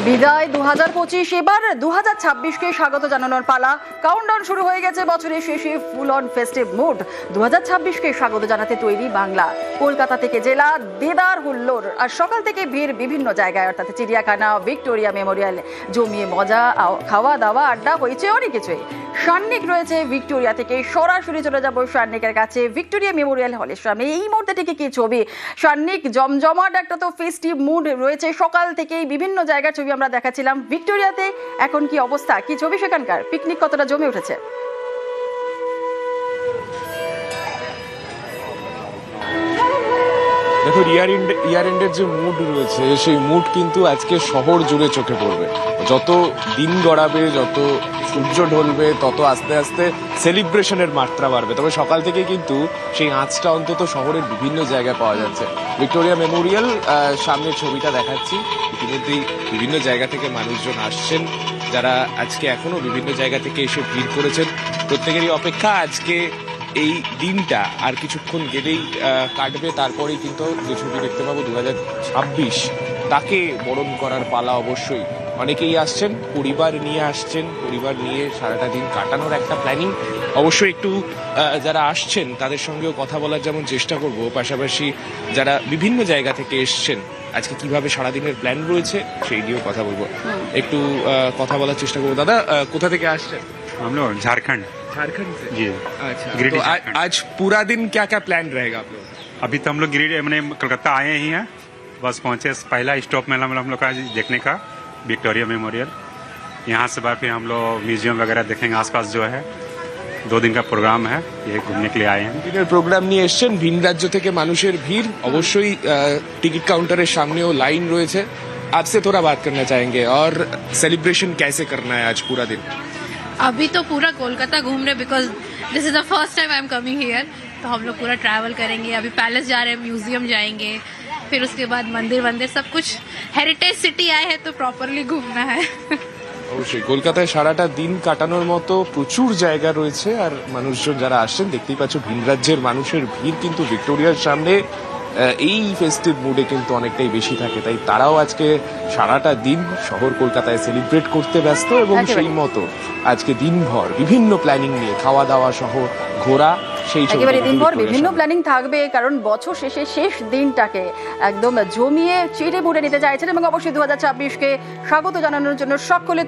বিদায় 2025, এবার 2026কে স্বাগত জানানোর পালা। কাউন্টডাউন শুরু হয়ে গেছে বছরের শেষে ফুল অন ফেস্টিভ মুড। 2026কে স্বাগত জানাতে তৈরি বাংলা। কলকাতা থেকে জেলা দেদার হুল্লোড়, আর সকাল থেকে ভিড় বিভিন্ন জায়গায়, অর্থাৎ চিড়িয়াখানা, ভিক্টোরিয়া মেমোরিয়াল। জমিয়ে মজা, খাওয়া দাওয়া, আড্ডা হয়েছে অনেক কিছুই। সান্নিক রয়েছে ভিক্টোরিয়া থেকে, সরাসরি চলে যাবো সান্নিকের কাছে ভিক্টোরিয়া মেমোরিয়াল হলের সামনে। এই মুহূর্তে থেকে কি ছবি সান্নিক? জমজমাট একটা তো ফেস্টিভ মুড রয়েছে, সকাল থেকেই বিভিন্ন জায়গার ছবি আমরা দেখাচ্ছিলাম। ভিক্টোরিয়াতে এখন কি অবস্থা, কি ছবি সেখানকার? পিকনিক কতটা জমে উঠেছে? দেখো, ইয়ার এন্ডের যে মুড রয়েছে, সেই মুড কিন্তু আজকে শহর জুড়ে চোখে পড়বে। যত দিন গড়াবে, যত সূর্য ঢলবে, তত আস্তে আস্তে সেলিব্রেশনের মাত্রা বাড়বে। তবে সকাল থেকে কিন্তু সেই আঁচটা অন্তত শহরের বিভিন্ন জায়গায় পাওয়া যাচ্ছে। ভিক্টোরিয়া মেমোরিয়াল সামনের ছবিটা দেখাচ্ছি। ইতিমধ্যেই বিভিন্ন জায়গা থেকে মানুষজন আসছেন, যারা আজকে এখনো বিভিন্ন জায়গা থেকে এসে ভিড় করেছেন। প্রত্যেকেরই অপেক্ষা আজকে এই দিনটা আর কিছুক্ষণ গেলেই কাটবে। তারপরেই কিন্তু যে ছবি দেখতে পাবো 2026, তাকে বরণ করার পালা। অবশ্যই অনেকেই আসছেন, পরিবার নিয়ে আসছেন, পরিবার নিয়ে সারাটা দিন কাটানোর একটা প্ল্যানিং। অবশ্যই একটু যারা আসছেন তাদের সঙ্গেও কথা বলার যেমন চেষ্টা করব, পাশাপাশি যারা বিভিন্ন জায়গা থেকে এসছেন আজকে কিভাবে সারাদিনের প্ল্যান রয়েছে সেই নিয়েও কথা বলবো। একটু কথা বলার চেষ্টা করবো। দাদা, কোথা থেকে আসছেন? हम लोग झारखंड से जी। अच्छा, गिरिडीह तो झारखंड। आज पूरा दिन क्या क्या प्लान रहेगा आप लोग? अभी तो हम लोग गिरिडीह मैंने कलकत्ता आए ही हैं, बस पहुंचे। पहला स्टॉप में हम लोग का देखने का विक्टोरिया मेमोरियल। यहाँ से बाद फिर हम लोग म्यूजियम वगैरह देखेंगे। आसपास जो है 2 दिन का प्रोग्राम है, ये घूमने के लिए आए हैं। দিনের প্রোগ্রাম নিয়ে এসছেন, ভিন রাজ্য থেকে মানুষের ভিড়। অবশ্যই টিকিট কাউন্টারের সামনেও লাইন রয়েছে। आपसे थोड़ा बात करना चाहेंगे, और सेलिब्रेशन कैसे करना है आज पूरा दिन? अभी तो पूरा कोलकाता घूम रहे, because this is the first time I am coming here. तो हम लोग पूरा ट्रैवल करेंगे। अभी पैलेस जा रहे हैं, म्यूजियम जाएंगे, फिर उसके बाद मंदिर सब कुछ। हेरिटेज सिटी आए हैं तो प्रॉपरली घूमना है। অবশ্যই কলকাতায় সারাটা দিন কাটানোর মতো প্রচুর জায়গা রয়েছে। আর মানুষজন যারা আসছেন, দেখতেই পাচ্ছ ভিন রাজ্যের মানুষের ভিড় কিন্তু ভিক্টোরিয়ার সামনে এই ফেস্টিভ মুডে কিন্তু অনেকটাই বেশি থাকে। তাই তারাও আজকে সারাটা দিন শহর কলকাতায় সেলিব্রেট করতে ব্যস্ত, এবং সেই মতো আজকে দিনভর বিভিন্ন প্ল্যানিং নিয়ে খাওয়া দাওয়া সহ ঘোরা, সেই একেবারে দিনভর বিভিন্ন প্ল্যানিং থাকবে, কারণ বছর শেষে শেষ দিনটাকে একদম জমিয়ে চেটে পুটে নিতে চাইছেন। এবং অবশ্যই 2026কে স্বাগত জানানোর জন্য সকলে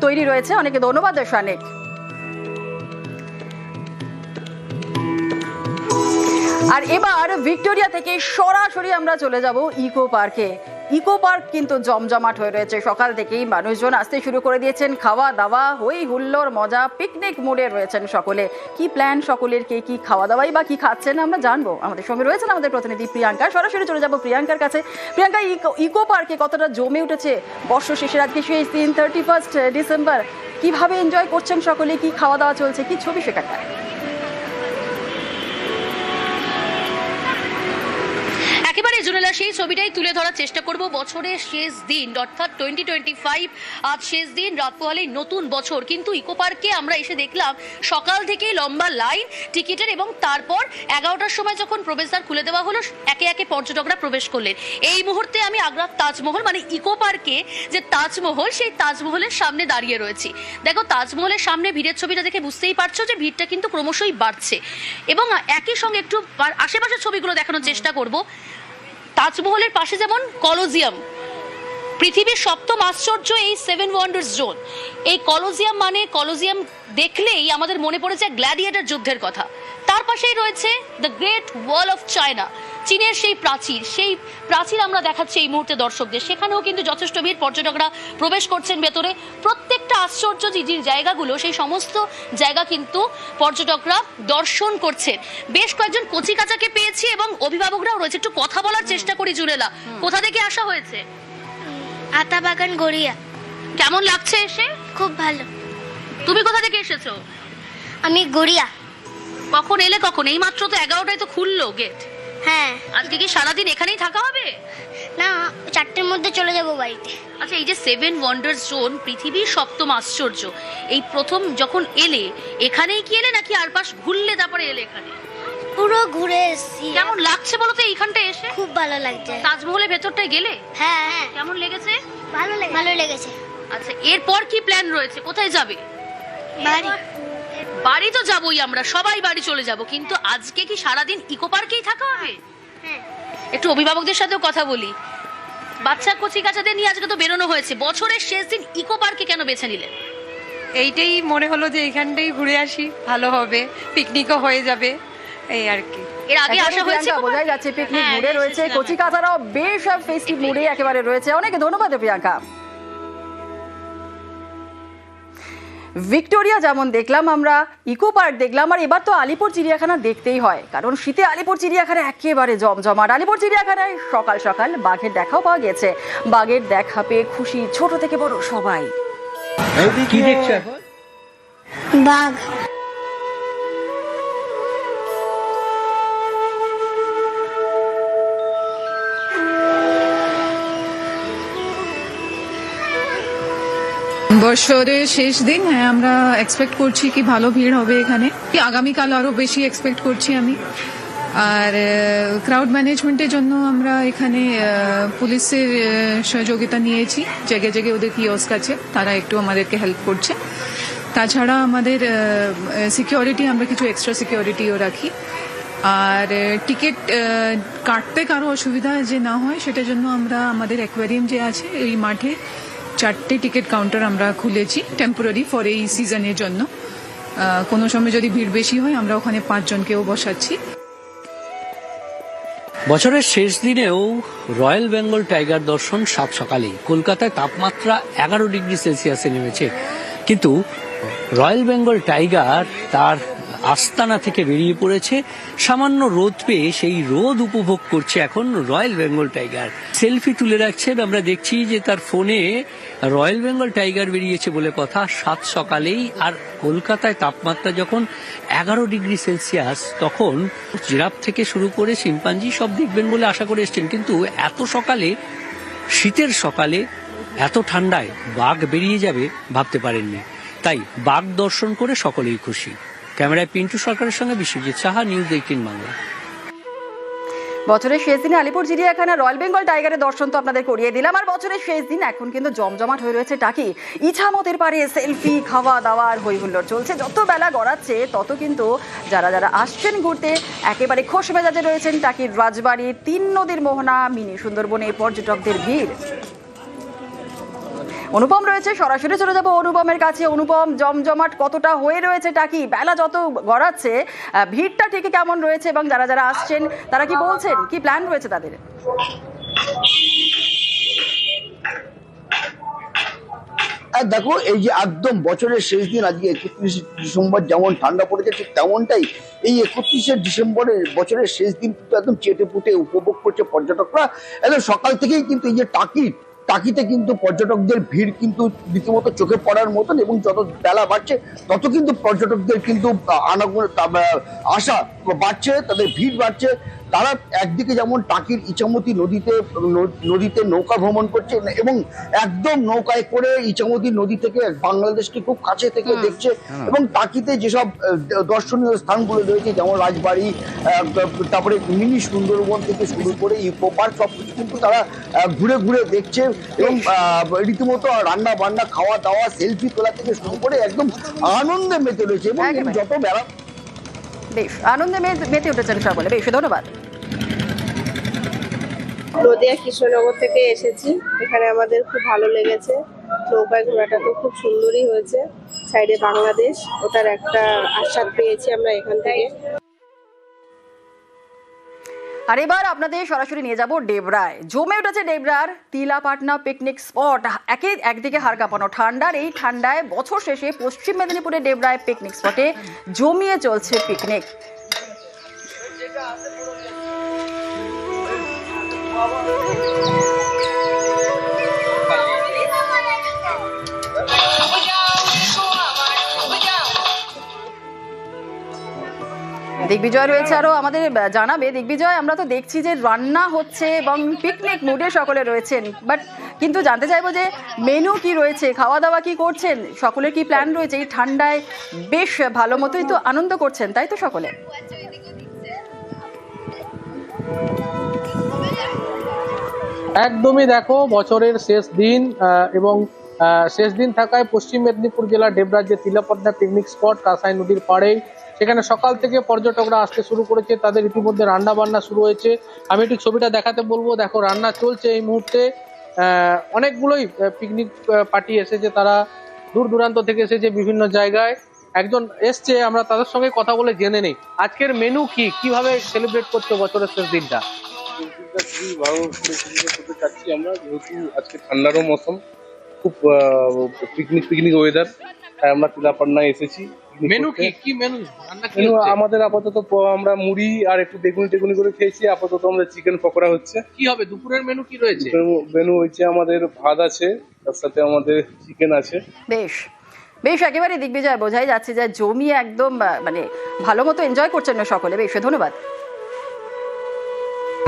তৈরি রয়েছে। অনেকে ধন্যবাদ সানিক। আর এবার ভিক্টোরিয়া থেকে সরাসরি আমরা চলে যাব ইকো পার্কে। ইকো পার্ক কিন্তু জমজমাট হয়ে রয়েছে। সকাল থেকেই মানুষজন আসতে শুরু করে দিয়েছেন। খাওয়া দাওয়া, হই হুল্লোড়, মজা, পিকনিক মুডে রয়েছেন সকলে। কি প্ল্যান সকলের, কে কি খাওয়া দাওয়াই বা কি খাচ্ছেন আমরা জানবো। আমাদের সঙ্গে রয়েছেন আমাদের প্রতিনিধি প্রিয়াঙ্কা। সরাসরি চলে যাব প্রিয়াঙ্কার কাছে। প্রিয়াঙ্কা, ইকো পার্কে কতটা জমে উঠেছে বর্ষ শেষের আজকে শেষ দিন, 31 ডিসেম্বর। কিভাবে এনজয় করছেন সকলে, কি খাওয়া দাওয়া চলছে, কি ছবি সেখানকার? একেবারে জুনেলা, সেই ছবিটাই তুলে ধরার চেষ্টা করব। বছরের শেষ দিন, অর্থাৎ 2025, আজ শেষ দিন, রাত পোহালেই নতুন বছর। কিন্তু ইকো পার্কে আমরা এসে দেখলাম সকাল থেকেই লম্বা লাইন টিকিটের, এবং তারপর 11টার সময় যখন প্রবেশদ্বার খুলে দেওয়া হলো, একে একে পর্যটকরা প্রবেশ করলেন। এই মুহূর্তে আমি আগ্রার তাজমহল, মানে ইকো পার্কে যে তাজমহল, সেই তাজমহলের সামনে দাঁড়িয়ে রয়েছি। দেখো, তাজমহলের সামনে ভিড়ের ছবিটা দেখে বুঝতেই পারছো যে ভিড়টা কিন্তু ক্রমশই বাড়ছে। এবং একই সঙ্গে একটু আশেপাশের ছবিগুলো দেখানোর চেষ্টা করব। তাজমহলের পাশে যেমন কলোজিয়াম, পৃথিবীর 7ম আশ্চর্য এই 7 ওয়ান্ডার্স জোন। এই কলোজিয়াম দেখলেই আমাদের মনে পড়ে যায় গ্ল্যাডিয়েটর যুদ্ধের কথা। তার পাশেই রয়েছে the great wall of China, চীনের সেই প্রাচীর আমরা দেখাচ্ছি এই মুহূর্তে দর্শকদের। সেখানেও কিন্তু যথেষ্ট ভিড়, পর্যটকরা প্রবেশ করছেন ভেতরে। প্রত্যেকটা আশ্চর্য যে জায়গাগুলো, সেই সমস্ত জায়গা কিন্তু পর্যটকরা দর্শন করছেন। বেশ কয়েকজন কচি কাচাকে পেয়েছি, এবং অভিভাবকরাও রয়েছে। একটু কথা বলার চেষ্টা করি। জুনেলা, কোথা থেকে আসা হয়েছে? আতাবাগান গড়িয়া। কেমন লাগছে এসে? খুব ভালো। তুমি কোথা থেকে এসেছো? আমি গড়িয়া। কখন এলে? কখন? এই মাত্র তো 11টায় তো খুললো গেট। হ্যাঁ। আজকে কি সারাদিন এখানেই থাকা হবে? না, 4টের মধ্যে চলে যাব বাড়িতে। আচ্ছা, এই যে 7 ওয়ান্ডার্স জোন, পৃথিবীর 7ম আশ্চর্য, এই প্রথম যখন এলে, এখানেই কি এলে নাকি আর পাশ ঘুরলে তারপরে এলে এখানে? পুরো ঘুরে এসেছি। কেমন লাগছে বলো তো এইখানটা এসে? খুব ভালো লাগছে। তাজমহলের ভেতরটায় গেলে হ্যাঁ। কেমন লেগেছে? ভালো লেগেছে। ভালো লেগেছে। আচ্ছা, এরপর কি প্ল্যান রয়েছে? কোথায় যাবে? বাড়ি। বাড়ি তো যাবোই, আমরা সবাই বাড়ি চলে যাব, কিন্তু আজকে কি সারাদিন ইকো পার্কেই থাকা হবে? হ্যাঁ। একটু অভিভাবকদের সাথেও কথা বলি। বাচ্চা কচি কাচাদের নিয়ে আজকে তো বেরোনো হয়েছে, বছরের শেষ দিন ইকো পার্কে কেন বেছে নিলেন? এইটাই মনে হলো যে এখানটাই ঘুরে আসি, ভালো হবে, পিকনিকও হয়ে যাবে, এই আর কি। এর আগে আসা একেবারে হয়েছে? প্রিয়াঙ্কা, বোঝাই যাচ্ছে পিকনিক হ্যাঁ, মুডে রয়েছে, এসেছিলাম। কচি কাচারাও বেশ ফেস্টিভ মুডে একেবারে রয়েছে। অনেক ধন্যবাদ প্রিয়াঙ্কা। ভিক্টোরিয়া যেমন দেখলাম, আমরা ইকো পার্ক দেখলাম, আর এবার তো আলিপুর চিড়িয়াখানা দেখতেই হয়, কারণ শীতে আলিপুর চিড়িয়াখানা একেবারে জমজমাট। আলিপুর চিড়িয়াখানায় সকাল সকাল বাঘের দেখাও পাওয়া গেছে। বাঘের দেখা পেয়ে খুশি ছোট থেকে বড় সবাই। কি দেখছো এখন? বাঘ। বছরের শেষ দিন, হ্যাঁ আমরা এক্সপেক্ট করছি কি ভালো ভিড় হবে এখানে, আগামীকাল আরো বেশি এক্সপেক্ট করছি আমি। আর ক্রাউড ম্যানেজমেন্টের জন্য আমরা এখানে পুলিশের সহযোগিতা নিয়েছি, জায়গায় জায়গায় ওদের কিওস্ক আছে, তারা একটু আমাদেরকে হেল্প করছে। তাছাড়া আমাদের সিকিউরিটি, আমরা কিছু এক্সট্রা সিকিউরিটিও রাখি। আর টিকিট কাটতে কারো অসুবিধা যে না হয় সেটার জন্য আমরা আমাদের অ্যাকোয়ারিয়াম যে আছে এই মাঠে 4টে টিকিট কাউন্টার আমরা খুলেছি টেম্পোরারি ফর এই সিজনের জন্য। কোনো সময় যদি ভিড় বেশি হয় আমরা ওখানে 5 জনকেও বসাচ্ছি। বছরের শেষ দিনেও রয়্যাল বেঙ্গল টাইগার দর্শন সাত সকালেই। কলকাতায় তাপমাত্রা 11 ডিগ্রি সেলসিয়াসে নেমেছে, কিন্তু রয়্যাল বেঙ্গল টাইগার তার আস্তানা থেকে বেরিয়ে পড়েছে। সামান্য রোদ পেয়ে সেই রোদ উপভোগ করছে এখন রয়্যাল বেঙ্গল টাইগার। সেলফি তুলে রাখছেন, আমরা দেখছি যে তার ফোনে রয়্যাল বেঙ্গল টাইগার বেরিয়েছে বলে কথা সাত সকালেই। আর কলকাতায় তাপমাত্রা যখন 11 ডিগ্রি সেলসিয়াস, তখন জিরাফ থেকে শুরু করে শিম্পাঞ্জি সব দেখবেন বলে আশা করে এসছেন, কিন্তু এত সকালে, শীতের সকালে, এত ঠান্ডায় বাঘ বেরিয়ে যাবে ভাবতে পারেননি। তাই বাঘ দর্শন করে সকলেই খুশি। ক্যামেরায় পিন্টু সরকারের সঙ্গে বিশ্বজিৎ সাহা, নিউজ 18 বাংলা। বছরের শেষ দিনে আলিপুর চিড়িয়াখানা রয়্যাল বেঙ্গল টাইগারের দর্শন তো আপনাদের করিয়ে দিলাম, আর বছরের শেষ দিন এখন কিন্তু জমজমাট হয়ে রয়েছে টাকি। ইছামতের পারে সেলফি, খাওয়া দাওয়ার হই হুল্লোড় চলছে। যত বেলা গড়াচ্ছে তত কিন্তু যারা যারা আসছেন ঘুরতে একেবারে খোশ মেজাজে রয়েছেন। টাকির রাজবাড়ি, 3 নদীর মোহনা, মিনি সুন্দরবনে পর্যটকদের ভিড়। অনুপম রয়েছে, সরাসরি চলে যাবো অনুপমের কাছে। অনুপম, জমজমাট কতটা হয়ে রয়েছে টাকি? বেলা যত গড়াচ্ছে ভিড়টা ঠিক কেমন রয়েছে, এবং যারা যারা আসছেন তারা কি বলছেন, কি প্ল্যান রয়েছে তাদের? দেখো, এই যে একদম বছরের শেষ দিন, আজকে 31 ডিসেম্বর, যেমন ঠান্ডা পড়েছে ঠিক তেমনটাই এই 31 ডিসেম্বরের বছরের শেষ দিন কিন্তু একদম চেটে পুটে উপভোগ করছে পর্যটকরা। একদম সকাল থেকেই কিন্তু এই যে টাকিতে কিন্তু পর্যটকদের ভিড় কিন্তু রীতিমতো চোখে পড়ার মতন, এবং যত বেলা বাড়ছে তত কিন্তু পর্যটকদের কিন্তু আশা বাড়ছে, তাদের ভিড় বাড়ছে। তারা একদিকে যেমন টাকির ইছামতি নদীতে নৌকা ভ্রমণ করছে, এবং একদম নৌকায় করে ইছামতি নদী থেকে বাংলাদেশকে খুব কাছে থেকে দেখছে। এবং টাকিতে যেসব দর্শনীয় স্থানগুলো রয়েছে, যেমন রাজবাড়ি, তারপরে মিনি সুন্দরবন থেকে শুরু করে ইকো পার্ক, সবকিছু কিন্তু তারা ঘুরে ঘুরে দেখছে। এবং রীতিমতো রান্না বান্না, খাওয়া দাওয়া, সেলফি তোলা থেকে শুরু করে একদম আনন্দে মেতে রয়েছে। এবং যত বেলা, বেশ আনন্দে মেতে উঠেছেন সকলে। বেশ ধন্যবাদ। নদিয়া কৃষ্ণনগর থেকে এসেছি, এখানে আমাদের খুব ভালো লেগেছে। নৌকায় ঘোরাটা তো খুব সুন্দরই হয়েছে, সাইডে বাংলাদেশ, ওটার একটা আস্বাদ পেয়েছি আমরা এখান থেকে। আর এবার আপনাদের সরাসরি নিয়ে যাব ডেবরায়। জমে উঠেছে ডেবরার তিলাপাটনা পিকনিক স্পট। একদিকে হাড় কাঁপানো ঠান্ডার এই ঠান্ডায় বছর শেষে পশ্চিম মেদিনীপুরের ডেবরায় পিকনিক স্পটে জমিয়ে চলছে পিকনিক। দিগ্বিজয় রয়েছে আরো, আমাদের জানাবে দিগ্বিজয়। আমরা তো দেখছি যে রান্না হচ্ছে এবং পিকনিক মুডে সকলে রয়েছেন, বাট কিন্তু জানতে চাইবো যে মেনু কি রয়েছে, খাওয়া দাওয়া কি করছেন, সকলের কি প্ল্যান রয়েছে? এই ঠান্ডায় বেশ ভালো মতোই তো আনন্দ করছেন, তাই তো সকলে? একদমই দেখো বছরের শেষ দিন এবং শেষ দিন থাকায় পশ্চিম মেদিনীপুর জেলার ডেবরার যে তিলাপদ্মা পিকনিক স্পট কাঁসাই নদীর পাড়েই সেখানে সকাল থেকে পর্যটকরা আসতে শুরু করেছে, তাদের ইতিমধ্যে রান্না বান্না শুরু হয়েছে। আমি একটু ছবিটা দেখাতে বলবো, দেখো রান্না চলছে এই মুহূর্তে। অনেকগুলোই পিকনিক পার্টি এসেছে, তারা দূর দূরান্ত থেকে এসেছে বিভিন্ন জায়গায়। একজন এসছে, আমরা তাদের সঙ্গে কথা বলে জেনে নেই আজকের মেনু কি, কিভাবে সেলিব্রেট করছো বছরের শেষ দিনটা। খুবই ভালো করতে চাচ্ছি আমরা, যেহেতু আজকে ঠান্ডারও মৌসুম, খুব পিকনিক ওয়েদার, তাই আমরা তিলাপান্নায় এসেছি। মেনু কি কি মেনু রান্না কি মেনু হচ্ছে? আমাদের আপাতত আমরা মুড়ি আর একটু বেগুনি করে খেয়েছি। আপাতত আমাদের চিকেন পকোড়া হচ্ছে। কি হবে দুপুরের মেনু কি রয়েছে? মেনু হচ্ছে আমাদের ভাত আছে, তার সাথে আমাদের চিকেন আছে। বেশ বেশ, একেবারে দিগ্বিজয়, বোঝাই যাচ্ছে যে জমিয়ে একদম মানে ভালো মতো এনজয় করছেন না সকলে। বেশ, ধন্যবাদ।